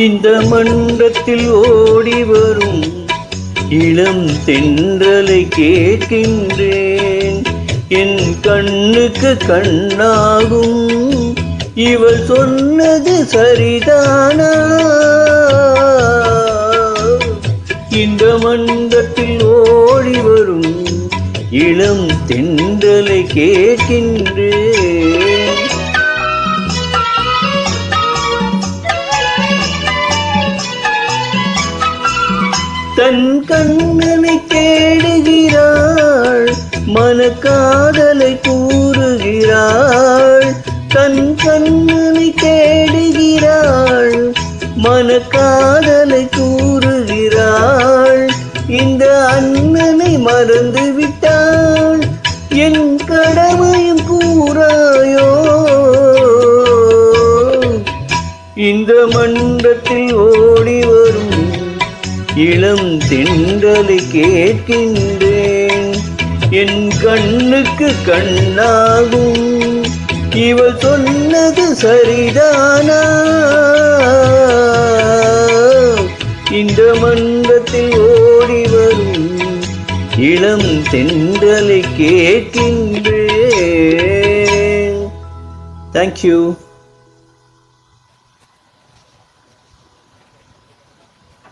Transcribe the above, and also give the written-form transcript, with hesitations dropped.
இந்த மன்றத்தில் ஓடி வரும் இளம் தென்றலை கேட்கின்றேன். என் கண்ணுக்கு கண்ணாகும் இவள் சொன்னது சரிதானா? இந்த மன்றத்தில் ஓடி வரும் இளம் தென்றலை கேட்கின்றேன். தன் கண்ணனை தேடுகிறாள், மனக்காதலை கூறுகிறாள். தன் கண்ணனை தேடுகிறாள், மனக்காதலை கூறுகிறாள். இந்த அண்ணனை மறந்து விட்டாள், என் கடமையும் கூறாயோ? இந்த மன்றத்தில் ஓடி வரும் இளம் தென்றலை கேட்கின்றேன். என் கண்ணுக்கு கண்ணாகும் இவள் சொன்னது சரிதானா? இந்த மன்றத்தில் ஓடி வரும் இளம் தென்றலை கேட்கின்றேன். Thank you.